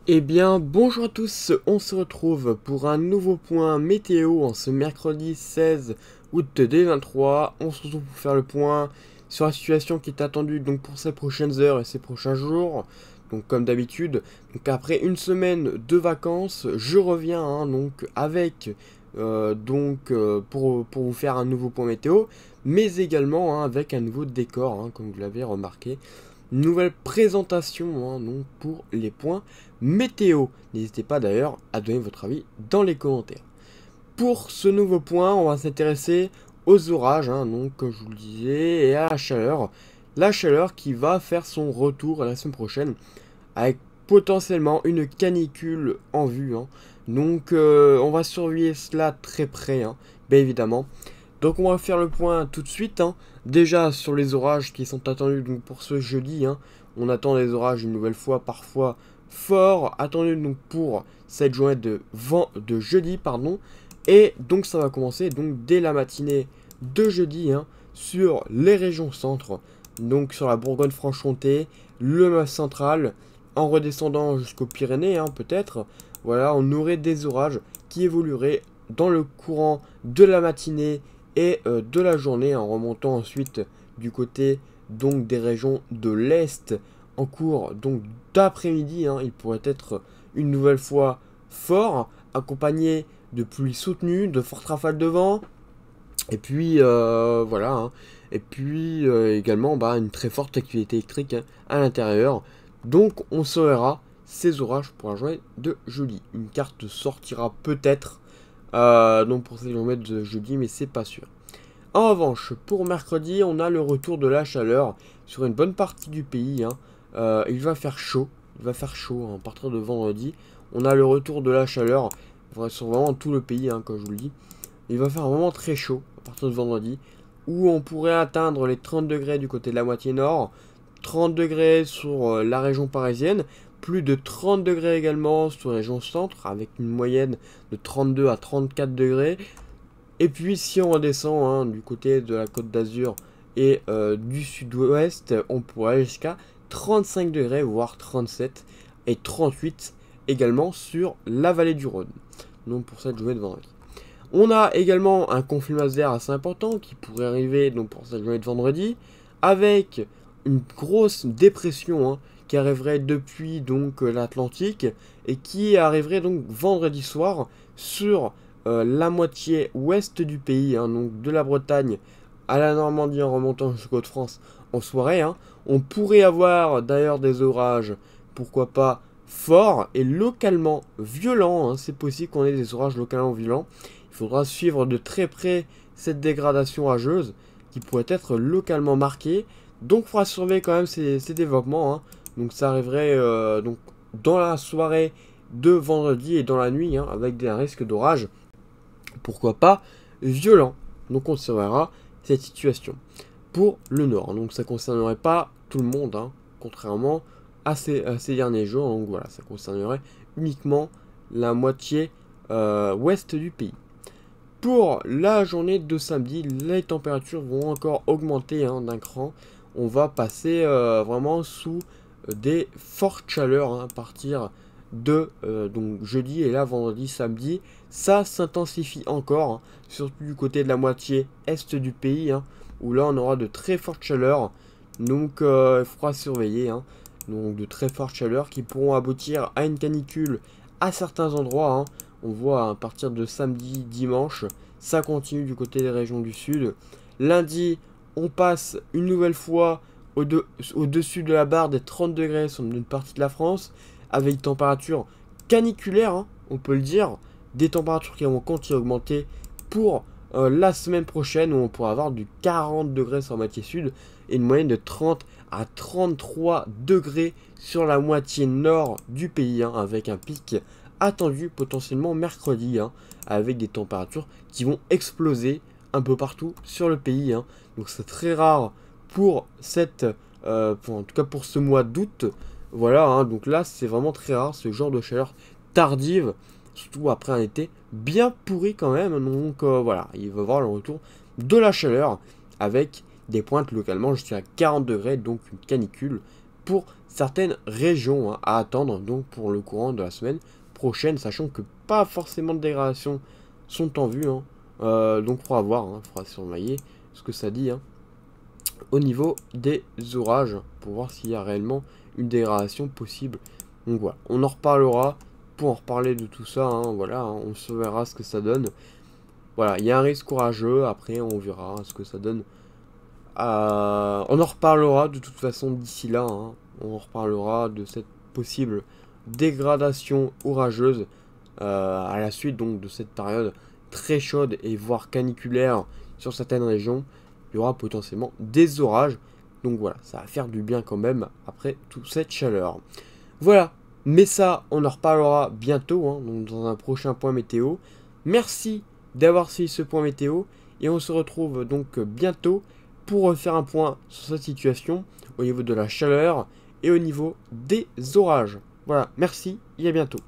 Eh bien, bonjour à tous, on se retrouve pour un nouveau point météo en ce mercredi 16 août 2023. On se retrouve pour faire le point sur la situation qui est attendue donc pour ces prochaines heures et ces prochains jours. Donc comme d'habitude, donc après une semaine de vacances, je reviens donc avec pour vous faire un nouveau point météo, mais également avec un nouveau décor, comme vous l'avez remarqué. Nouvelle présentation donc pour les points météo. N'hésitez pas d'ailleurs à donner votre avis dans les commentaires. Pour ce nouveau point, on va s'intéresser aux orages, donc comme je vous le disais, et à la chaleur. La chaleur qui va faire son retour la semaine prochaine avec potentiellement une canicule en vue. Donc on va surveiller cela très près, bien évidemment. Donc on va faire le point tout de suite. Déjà sur les orages qui sont attendus donc pour ce jeudi. On attend des orages une nouvelle fois, parfois forts, attendus donc pour cette journée de jeudi, pardon. Et donc ça va commencer donc dès la matinée de jeudi sur les régions centre. Donc sur la Bourgogne-Franche-Comté, le Massif central, en redescendant jusqu'aux Pyrénées peut-être. Voilà, on aurait des orages qui évolueraient dans le courant de la matinée et de la journée en remontant ensuite du côté donc des régions de l'Est en cours donc d'après-midi. Il pourrait être une nouvelle fois fort, accompagné de pluies soutenues, de fortes rafales de vent, et puis voilà, et puis également une très forte activité électrique à l'intérieur. Donc on saura ces orages pour la journée de jeudi. Une carte sortira peut-être donc pour cette journée de jeudi, mais c'est pas sûr. En revanche, pour mercredi, on a le retour de la chaleur sur une bonne partie du pays. Il va faire chaud. Il va faire chaud à partir de vendredi. On a le retour de la chaleur sur vraiment tout le pays, comme je vous le dis. Il va faire vraiment très chaud à partir de vendredi, où on pourrait atteindre les 30 degrés du côté de la moitié nord, 30 degrés sur la région parisienne, plus de 30 degrés également sur la région centre, avec une moyenne de 32 à 34 degrés. Et puis si on redescend du côté de la Côte d'Azur et du sud-ouest, on pourrait aller jusqu'à 35 degrés, voire 37 et 38 également sur la vallée du Rhône. Donc pour cette journée de vendredi. On a également un conflit masse d'air assez important qui pourrait arriver donc pour cette journée de vendredi, avec une grosse dépression qui arriverait depuis donc l'Atlantique et qui arriverait donc vendredi soir sur la moitié ouest du pays, donc de la Bretagne à la Normandie en remontant jusqu'aux Hauts-de-France en soirée. On pourrait avoir d'ailleurs des orages, pourquoi pas forts et localement violents. C'est possible qu'on ait des orages localement violents. Il faudra suivre de très près cette dégradation orageuse qui pourrait être localement marquée. Donc il faudra surveiller quand même ces développements. Donc ça arriverait donc dans la soirée de vendredi et dans la nuit avec des risques d'orage. Pourquoi pas violent. Donc on surveillera cette situation. Pour le nord, donc ça ne concernerait pas tout le monde, contrairement à ces derniers jours. Donc voilà, ça concernerait uniquement la moitié ouest du pays. Pour la journée de samedi, les températures vont encore augmenter d'un cran. On va passer vraiment sous des fortes chaleurs à partir de donc jeudi, et là vendredi, samedi. Ça s'intensifie encore, surtout du côté de la moitié est du pays, où là on aura de très fortes chaleurs. Donc il faudra surveiller. Donc de très fortes chaleurs qui pourront aboutir à une canicule à certains endroits. On voit à partir de samedi, dimanche, ça continue du côté des régions du sud. Lundi, on passe une nouvelle fois au-dessus de la barre des 30 degrés sur une partie de la France, avec des températures caniculaires, on peut le dire, des températures qui vont continuer à augmenter pour la semaine prochaine, où on pourra avoir du 40 degrés sur la moitié sud et une moyenne de 30 à 33 degrés sur la moitié nord du pays, avec un pic attendu potentiellement mercredi, avec des températures qui vont exploser un peu partout sur le pays. Donc c'est très rare pour en tout cas pour ce mois d'août. Voilà, donc là c'est vraiment très rare ce genre de chaleur tardive, surtout après un été bien pourri quand même. Donc voilà, il va y avoir le retour de la chaleur avec des pointes localement jusqu'à 40 degrés, donc une canicule pour certaines régions à attendre donc pour le courant de la semaine prochaine, sachant que pas forcément de dégradation sont en vue. Donc il faudra voir, il faudra surveiller ce que ça dit au niveau des orages pour voir s'il y a réellement une dégradation possible. Donc voilà, on en reparlera pour en reparler de tout ça. Voilà, on se verra ce que ça donne. Voilà, il y a un risque courageux. Après, on verra ce que ça donne. On en reparlera de toute façon d'ici là. On en reparlera de cette possible dégradation orageuse à la suite donc de cette période très chaude et voire caniculaire sur certaines régions. Il y aura potentiellement des orages. Donc voilà, ça va faire du bien quand même après toute cette chaleur. Voilà, mais ça, on en reparlera bientôt, donc dans un prochain point météo. Merci d'avoir suivi ce point météo. Et on se retrouve donc bientôt pour faire un point sur cette situation au niveau de la chaleur et au niveau des orages. Voilà, merci et à bientôt.